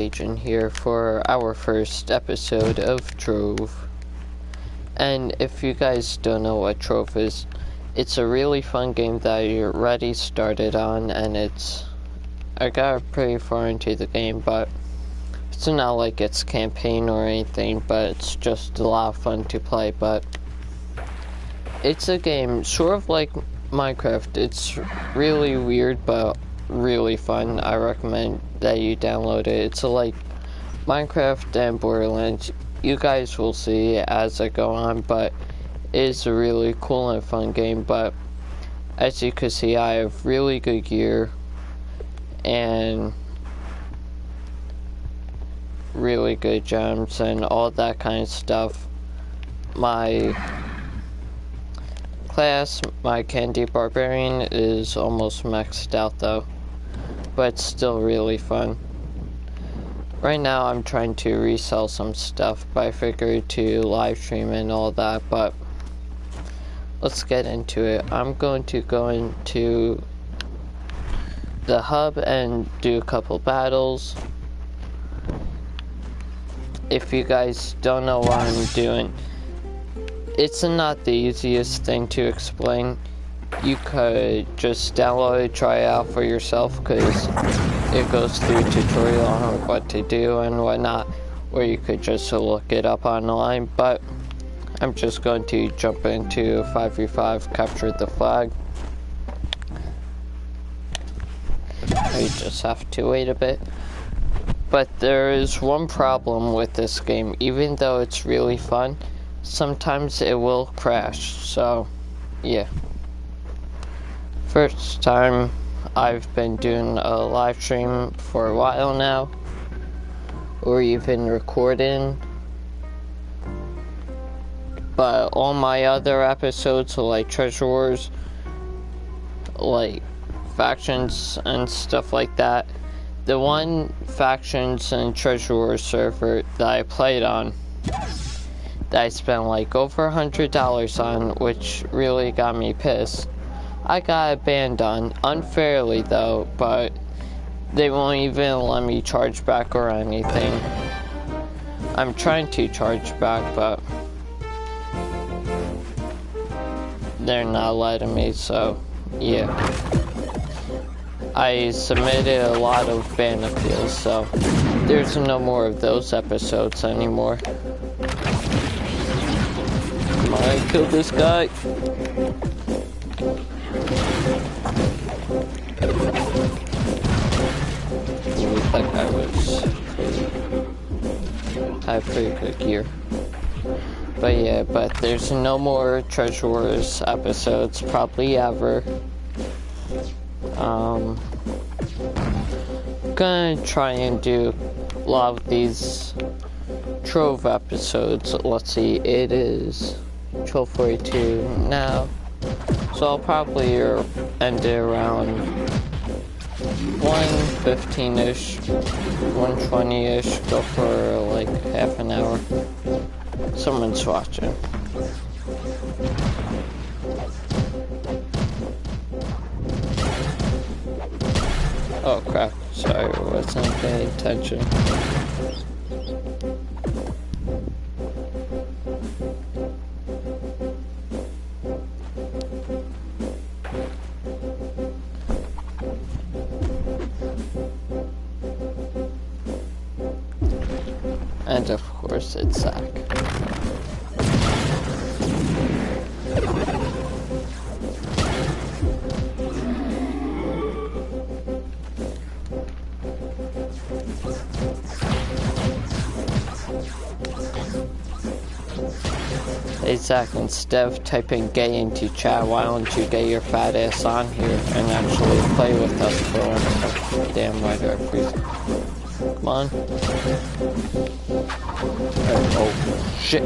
Agent here for our first episode of Trove. And if you guys don't know what Trove is, it's a really fun game that I already started on, and I got pretty far into the game, but it's not like it's campaign or anything, but it's just a lot of fun to play. But it's a game sort of like Minecraft. It's really weird, but really fun. I recommend that you download it. It's like Minecraft and Borderlands. You guys will see as I go on, but it's a really cool and fun game. But as you can see, I have really good gear and really good gems and all that kind of stuff. My class, my Candy Barbarian, is almost maxed out though, but it's still really fun. Right now I'm trying to resell some stuff, but I figured to live stream and all that. But let's get into it. I'm going to go into the hub and do a couple battles. If you guys don't know what I'm doing, it's not the easiest thing to explain. You could just download it, try it out for yourself, because it goes through a tutorial on what to do and whatnot, or you could just look it up online. But I'm just going to jump into 5v5, capture the flag. We just have to wait a bit. But there is one problem with this game. Even though it's really fun, sometimes it will crash. So yeah, first time I've been doing a live stream for a while now, or even recording, but all my other episodes, like Treasure Wars, like factions and stuff like that, the one factions and Treasure Wars server that I played on, that I spent like over $100 on, which really got me pissed, I got banned on, unfairly though, but they won't even let me charge back or anything. I'm trying to charge back, but they're not letting me, so yeah. I submitted a lot of ban appeals, so there's no more of those episodes anymore. Come on, kill this guy. Ooh, that guy had pretty good gear. But yeah, there's no more Treasure Wars episodes, probably ever. I'm gonna try and do a lot of these Trove episodes. Let's see, it is 12:42 now, so I'll probably end it around 1:15-ish, 1:20-ish, go for like half an hour. Someone's watching. Oh crap, sorry, I wasn't paying attention. And of course it's Zach. Hey Zach, instead of typing gay into chat, why don't you get your fat ass on here and actually play with us for once? Damn, why do I freeze? Come on. Oh, shit.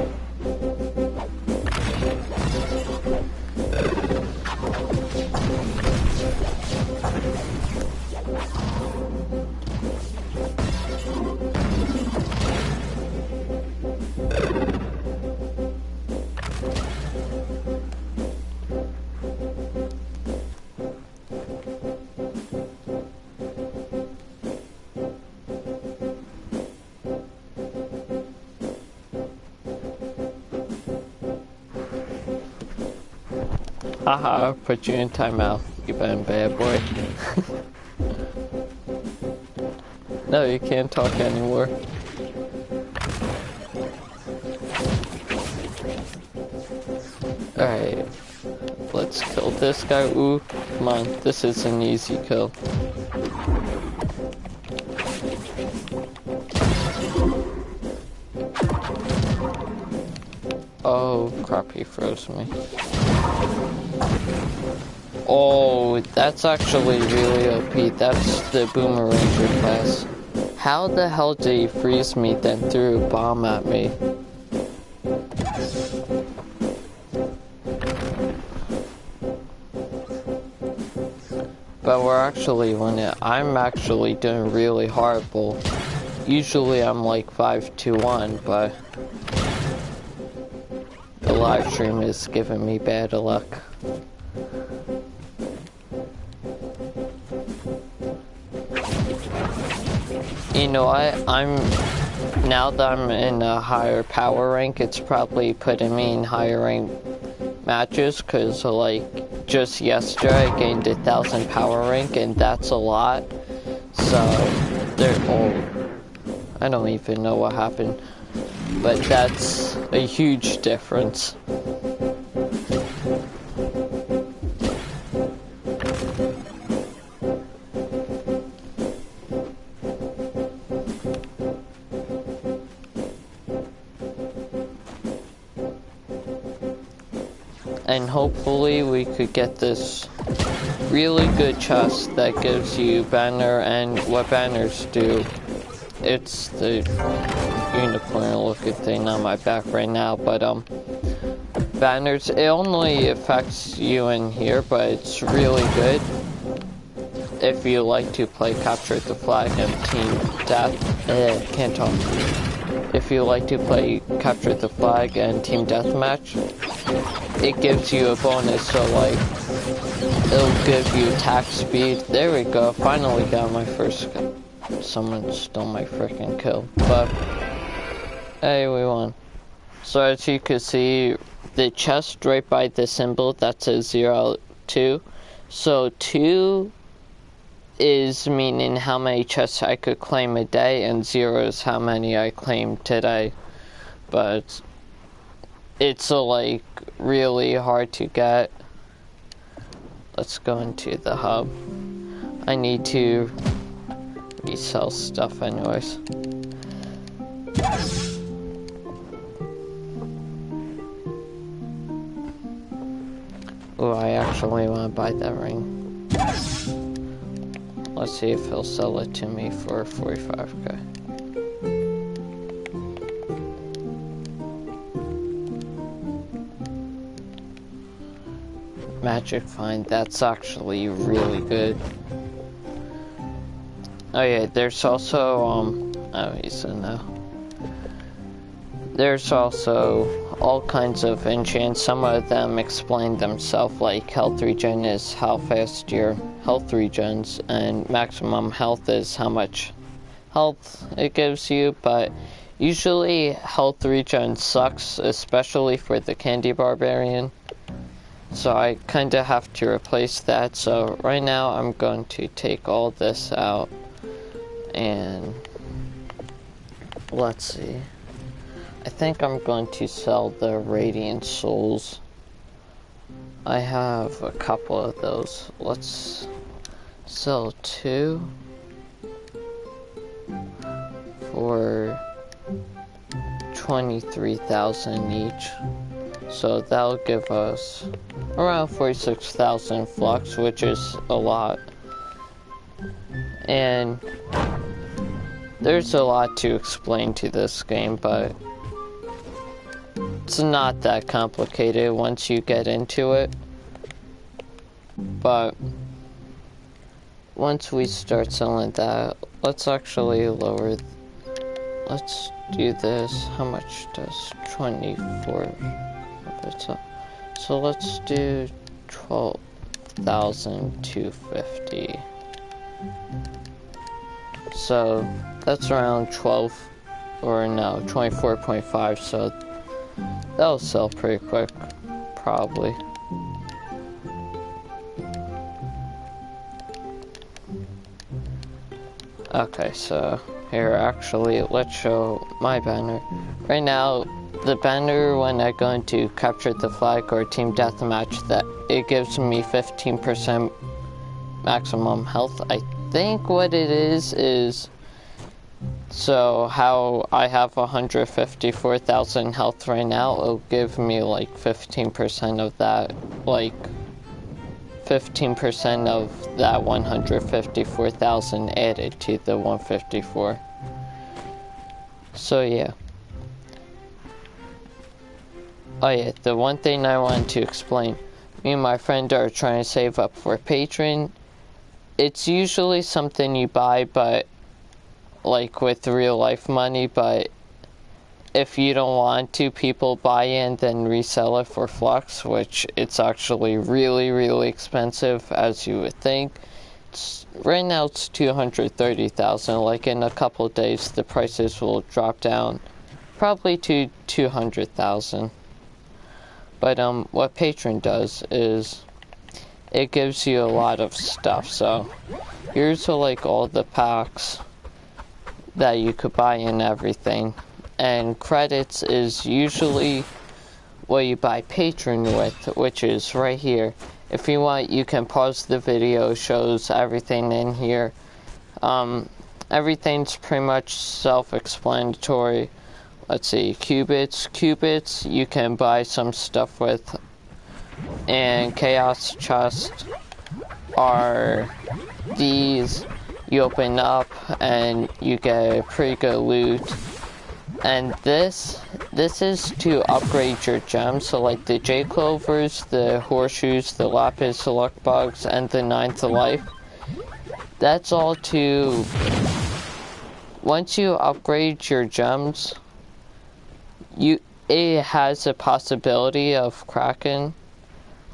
Haha, put you in timeout, you bad boy. No, you can't talk anymore. Alright, let's kill this guy. Ooh, come on, this is an easy kill. Oh crap, he froze me. Oh, that's actually really OP. That's the Boomeranger class. How the hell did he freeze me, then threw a bomb at me? But we're actually winning. I'm actually doing really horrible. Usually I'm like 5-1, but the live stream is giving me bad luck. You know what? Now that I'm in a higher power rank, it's probably putting me in higher rank matches, cause like just yesterday I gained 1,000 power rank, and that's a lot. So I don't even know what happened, but that's a huge difference. And hopefully we could get this really good chest that gives you banner, and what banners do, it's the unicorn looking thing on my back right now, but banners, it only affects you in here, but it's really good if you like to play capture the flag and team death, can't talk. If you like to play capture the flag and team deathmatch, it gives you a bonus, so like it'll give you attack speed. There we go, finally got my first kill. Someone stole my freaking kill, but hey, we won. So as you can see, the chest right by the symbol that says 02, so 2 is meaning how many chests I could claim a day, and 0 is how many I claimed today. But it's like really hard to get. Let's go into the hub. I need to resell stuff anyways. Oh, I actually want to buy that ring. Let's see if he'll sell it to me for 45k. Magic find, that's actually really good. Oh yeah, there's also, oh, he said no. There's also all kinds of enchants. Some of them explain themselves, like health regen is how fast your health regens, and maximum health is how much health it gives you, but usually health regen sucks, especially for the Candy Barbarian. So I kinda have to replace that, so right now I'm going to take all this out, and let's see. I think I'm going to sell the Radiant Souls. I have a couple of those. Let's sell 2 for 23,000 each. So that'll give us around 46,000 flux, which is a lot. And there's a lot to explain to this game, but it's not that complicated once you get into it. But once we start selling that, let's actually lower. Let's do this. How much does 24? So let's do 12,250. So that's around 12, or no, 24.5. So that'll sell pretty quick, probably. Okay, so here, actually, let's show my banner. Right now, the banner, when I go into capture the flag or team deathmatch, that it gives me 15% maximum health. I think what it is so how I have 154,000 health right now, it'll give me like 15% of that, like 15% of that 154,000 added to the 154. So yeah. Oh yeah, the one thing I wanted to explain. Me and my friend are trying to save up for Patreon. It's usually something you buy, but like with real life money, but if you don't want to, people buy it and then resell it for flux, which it's actually really expensive, as you would think. Right now it's 230,000. Like in a couple of days the prices will drop down probably to 200,000. But what Patreon does is it gives you a lot of stuff. So here's like all the packs that you could buy and everything. And credits is usually what you buy Patreon with, which is right here. If you want, you can pause the video, shows everything in here. Everything's pretty much self-explanatory. Let's see, Qubits, you can buy some stuff with. And Chaos Chest are these. You open up and you get pretty good loot. And this is to upgrade your gems. So like the J Clovers, the Horseshoes, the Lapis, the Luck Bugs, and the 9th Life. That's all to... Once you upgrade your gems, it has a possibility of cracking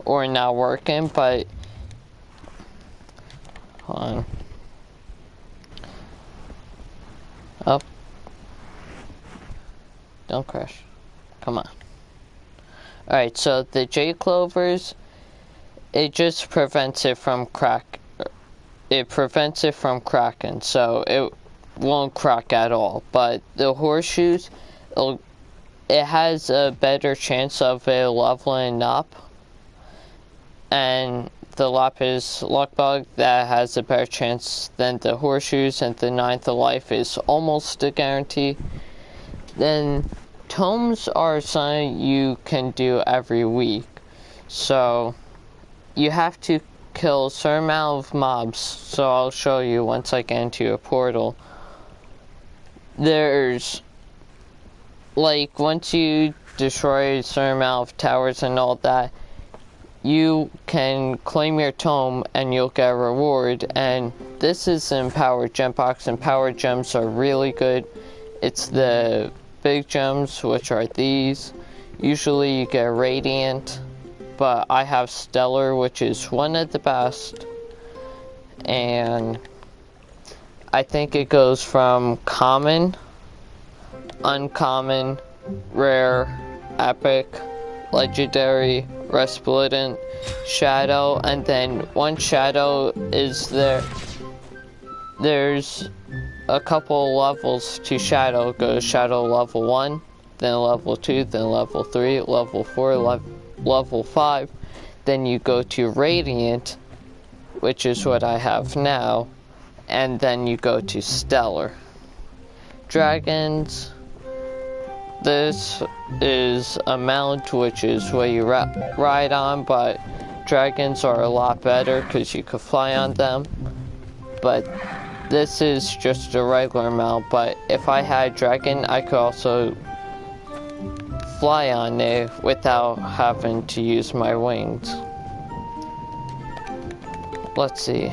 or not working, but... Hold on. Up. Don't crash. Come on. Alright, so the J Clovers, it just prevents it from it prevents it from cracking, so it won't crack at all. But the Horseshoes, it has a better chance of it leveling up. And the Lapis Luck Bug, that has a better chance than the Horseshoes, and the 9th Life is almost a guarantee. Then tomes are something you can do every week. So you have to kill a certain amount of mobs. So I'll show you once I get into a portal. There's like, once you destroy a certain amount of towers and all that, you can claim your tome and you'll get a reward. And this is in Power Gem Box, and Power Gems are really good. It's the big gems, which are these. Usually you get Radiant, but I have Stellar, which is one of the best. And I think it goes from common, uncommon, rare, epic, legendary, resplendent, shadow, and then one shadow is there. There's a couple levels to shadow. Goes shadow level 1, then level 2, then level 3, level 4, level 5. Then you go to radiant, which is what I have now, and then you go to stellar. Dragons, this is a mount, which is what you ride on, but dragons are a lot better because you could fly on them. But this is just a regular mount, but if I had dragon, I could also fly on it without having to use my wings. Let's see.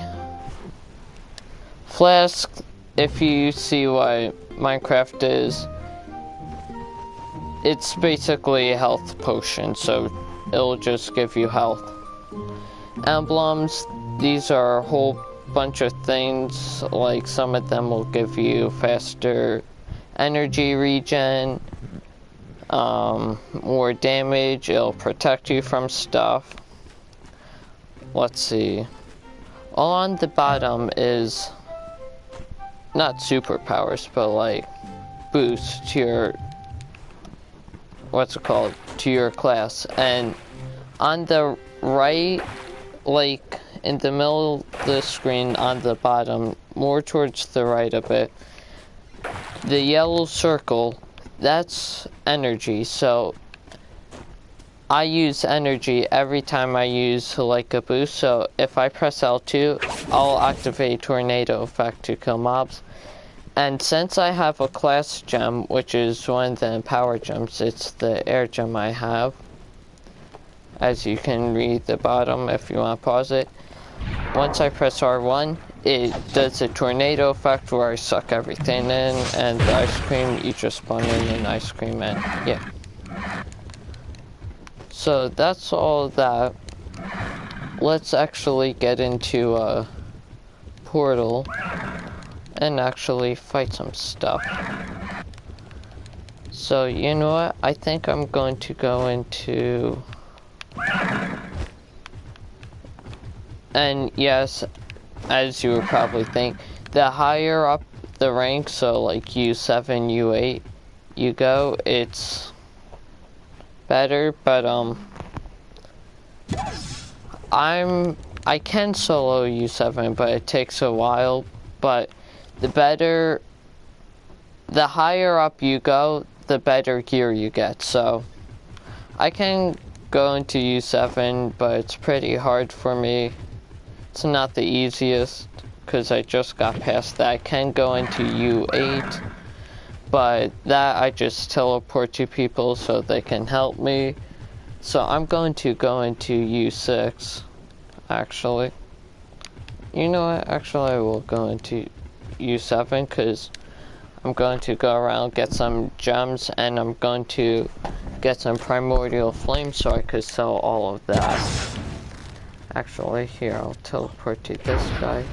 Flask, if you see what Minecraft is, it's basically a health potion, so it'll just give you health. Emblems, these are a whole bunch of things. Like, some of them will give you faster energy regen, more damage, it'll protect you from stuff. Let's see. All on the bottom is not superpowers, but like boosts to your, what's it called, to your class. And on the right, like in the middle of the screen on the bottom, more towards the right a bit, the yellow circle, that's energy. So I use energy every time I use like a boost. So if I press L2, I'll activate tornado effect to kill mobs. And since I have a class gem, which is one of the power gems, it's the air gem I have. As you can read the bottom if you want to pause it. Once I press R1, it does a tornado effect where I suck everything in, and the ice cream, you just spawn in an ice cream, and yeah. So that's all that. Let's actually get into a portal and actually fight some stuff. So you know what? I think I'm going to go into... And yes, as you would probably think, the higher up the rank, so like U7, U8, you go, it's better, but I can solo U7, but it takes a while. But the higher up you go, the better gear you get. So I can go into U7, but it's pretty hard for me. It's not the easiest, because I just got past that. I can go into U8, but that I just teleport to people so they can help me. So I'm going to go into U6, actually. You know what? Actually, I will go into U7, because I'm going to go around, get some gems, and I'm going to get some primordial flame so I could sell all of that. Actually, here, I'll teleport to this guy.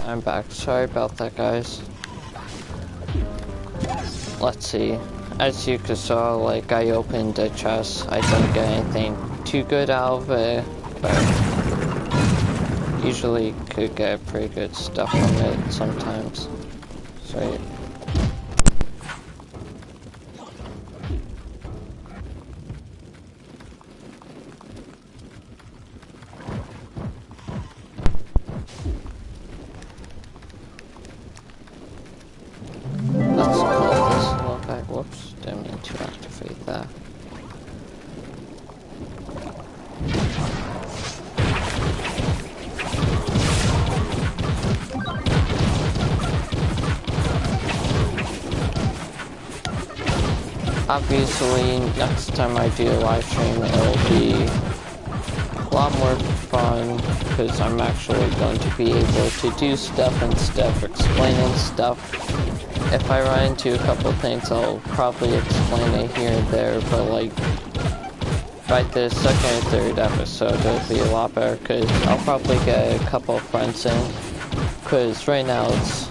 I'm back. Sorry about that, guys. Let's see. As you can saw, like, I opened a chest. I didn't get anything too good out of it, but usually could get pretty good stuff from it sometimes. So yeah. Whoops, didn't mean to activate that. Obviously, next time I do a live stream, it'll be a lot more fun, because I'm actually going to be able to do stuff instead of explaining stuff. If I run into a couple things, I'll probably explain it here and there, but like, by the second and third episode, it'll be a lot better, because I'll probably get a couple of friends in, because right now it's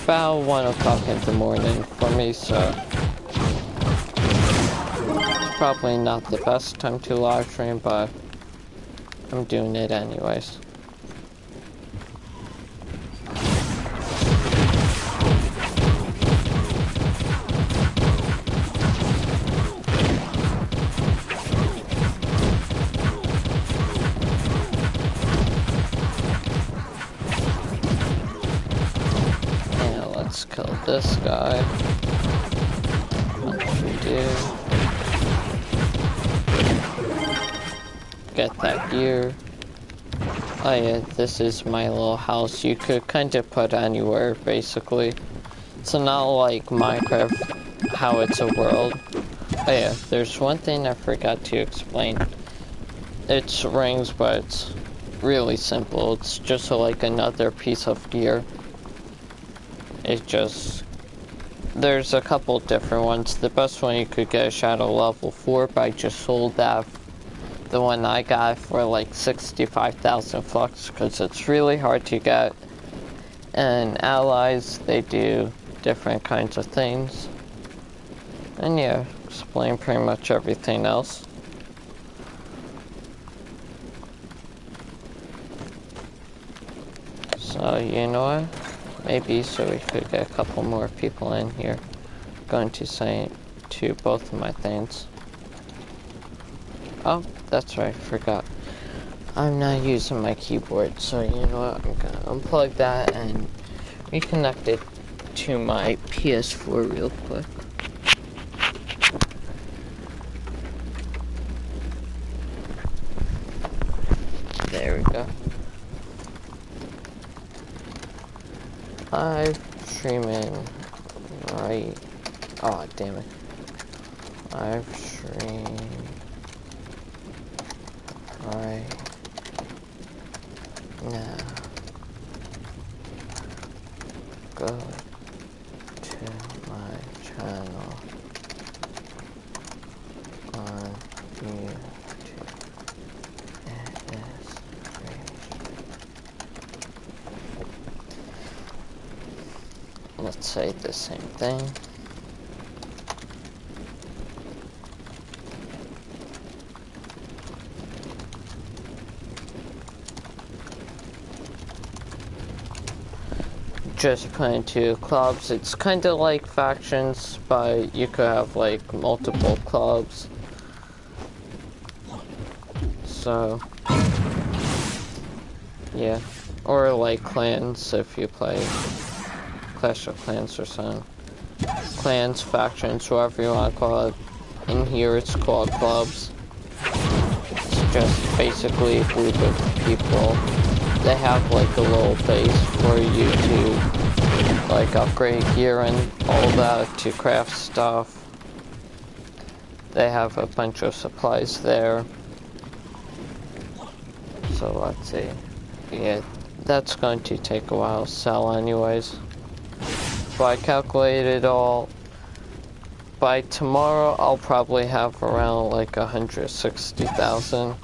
about 1 o'clock in the morning for me, so it's probably not the best time to live stream, but I'm doing it anyways. Let's kill this guy. What should we do? Get that gear. Oh yeah, this is my little house. You could kind of put anywhere, basically. It's not like Minecraft, how it's a world. Oh yeah, there's one thing I forgot to explain. It's rings, but it's really simple. It's just like another piece of gear. It just, there's a couple different ones. The best one you could get is Shadow level 4, but I just sold that, the one I got, for like 65,000 flux, because it's really hard to get. And allies, they do different kinds of things. And yeah, explain pretty much everything else. So, you know what? Maybe so we could get a couple more people in here. Going to say to both of my things. Oh, that's right, I forgot. I'm not using my keyboard, so you know what? I'm gonna unplug that and reconnect it to my PS4 real quick. There we go. Live streaming right. Oh, damn it. Live stream right now. Go to my channel on YouTube. It is free. Let's say the same thing. Just put into clubs. It's kind of like factions, but you could have like multiple clubs. So yeah, or like clans if you play Clash of Clans or something. Clans, factions, whatever you want to call it. In here it's called clubs. It's just basically a group of people. They have like a little base for you to like upgrade gear and all that, to craft stuff. They have a bunch of supplies there. So let's see. Yeah, that's going to take a while to sell anyways. But I calculated all. By tomorrow I'll probably have around like 160,000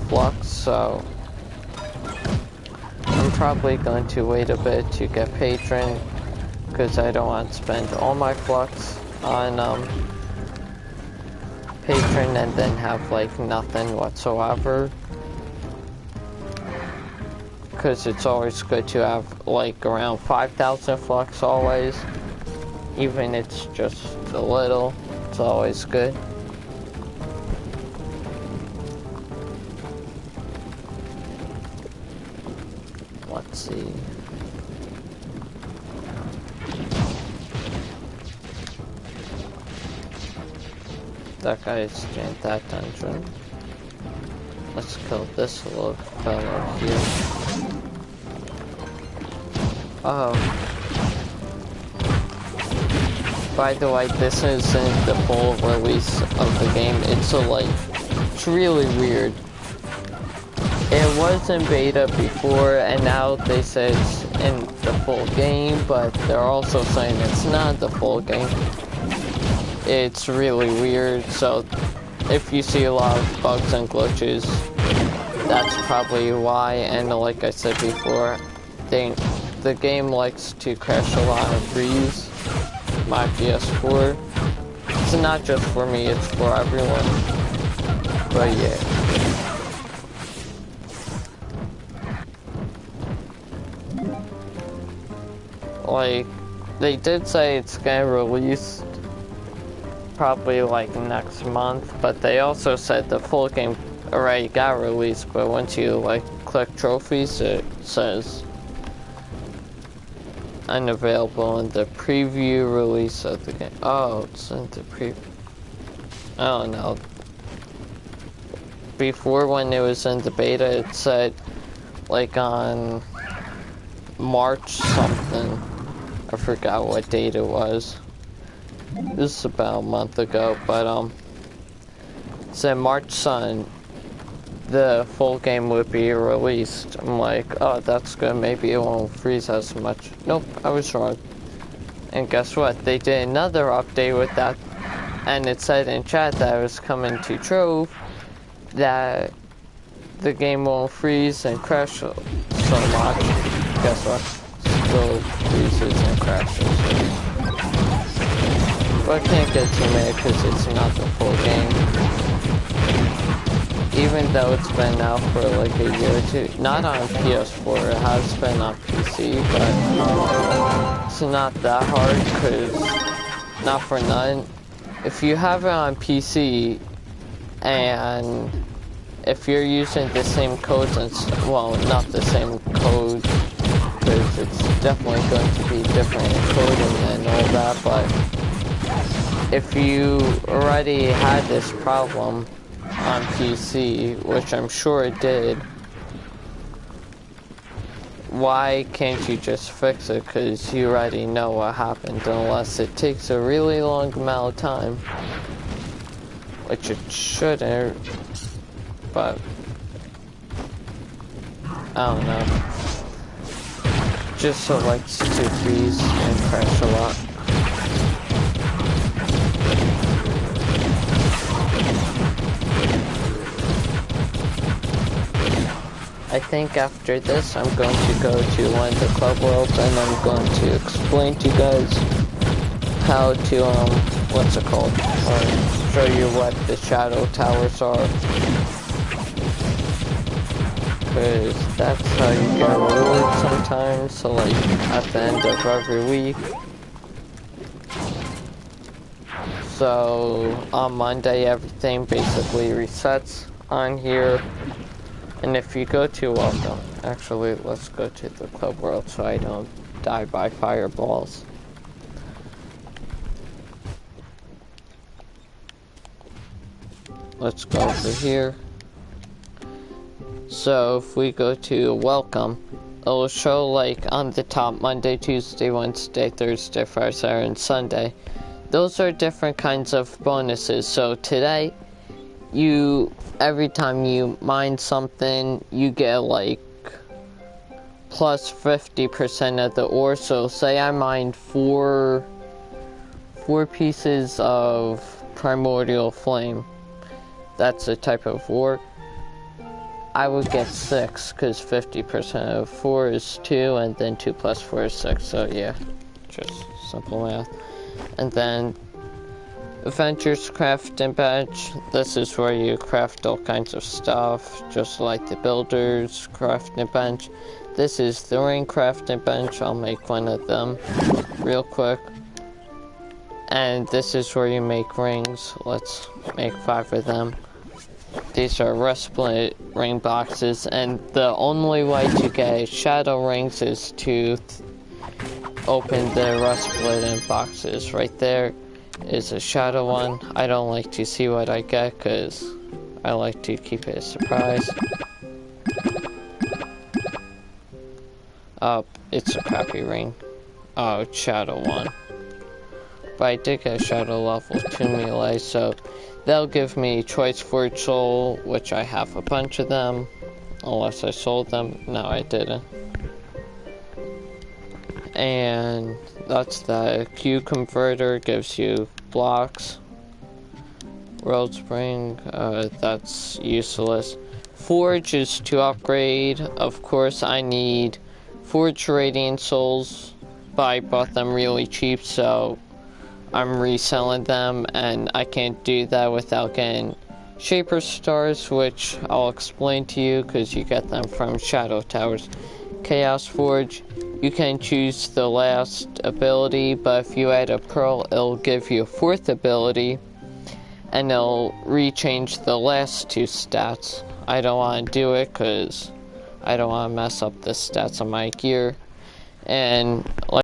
flux, so I'm probably going to wait a bit to get patron, because I don't want to spend all my flux on patron and then have like nothing whatsoever. Because it's always good to have like around 5,000 flux always, even if it's just a little, it's always good. Let's see. That guy's in that dungeon. Let's kill this little fellow here. Oh. By the way, this isn't the full release of the game. It's really weird. It was in beta before, and now they say it's in the full game, but they're also saying it's not the full game. it's really weird, so if you see a lot of bugs and glitches, that's probably why. And like I said before, the game likes to crash a lot and freeze my PS4. It's not just for me, it's for everyone. But yeah. Like, they did say it's getting released probably like next month, but they also said the full game already got released, but once you like click trophies, it says unavailable in the preview release of the game. Oh, it's in the preview. I don't know. Before, when it was in the beta, it said like on March something. I forgot what date it was. This is about a month ago, but it said March 2nd, the full game would be released. I'm like, oh, that's good, maybe it won't freeze as much. Nope, I was wrong. And guess what? They did another update with that, and it said in chat that it was coming to Trove, that the game won't freeze and crash so much. Guess what? Still freezes and crashes. But I can't get too mad because it's not the full game. Even though it's been out for like a year or two. Not on PS4, it has been on PC, but it's not that hard because, not for none. If you have it on PC, and if you're using the same codes, and well, not the same code, because it's definitely going to be different encoding and all that, but if you already had this problem on PC, which I'm sure it did, why can't you just fix it? Because you already know what happened, unless it takes a really long amount of time, which it shouldn't, but I don't know. Just so likes to freeze and crash a lot. I think after this I'm going to go to one of the club worlds and I'm going to explain to you guys how to, what's it called? Or show you what the shadow towers are. Because that's how you get rewards sometimes, so like at the end of every week. So on Monday everything basically resets on here. And if you go to welcome, actually let's go to the club world so I don't die by fireballs. Let's go over here. So if we go to welcome, it'll show like on the top Monday, Tuesday, Wednesday, Thursday, Friday, Saturday, and Sunday. Those are different kinds of bonuses. So today, every time you mine something, you get like plus 50% of the ore. So say I mined four pieces of primordial flame. That's a type of ore. I would get 6 because 50% of 4 is 2, and then 2 plus 4 is 6. So yeah, just simple math. And then Adventures Crafting Bench. This is where you craft all kinds of stuff, just like the Builders Crafting Bench. This is the Ring Crafting Bench. I'll make one of them real quick. And this is where you make rings. Let's make 5 of them. These are rust split ring boxes, and the only way to get shadow rings is to open the rust split boxes. Right there is a shadow one. I don't like to see what I get because I like to keep it a surprise. Oh, it's a crappy ring. Oh, it's shadow one. But I did get a shadow level 2 melee, so they'll give me choice forge soul, which I have a bunch of them, unless I sold them. No, I didn't. And that's the Q converter, gives you blocks. World Spring, that's useless. Forge is to upgrade. Of course, I need Forge Radiant Souls, but I bought them really cheap, so I'm reselling them, and I can't do that without getting Shaper Stars, which I'll explain to you because you get them from Shadow Towers. Chaos Forge, you can choose the last ability, but if you add a pearl, it'll give you a 4th ability, and it'll rechange the last 2 stats. I don't want to do it because I don't want to mess up the stats on my gear. And like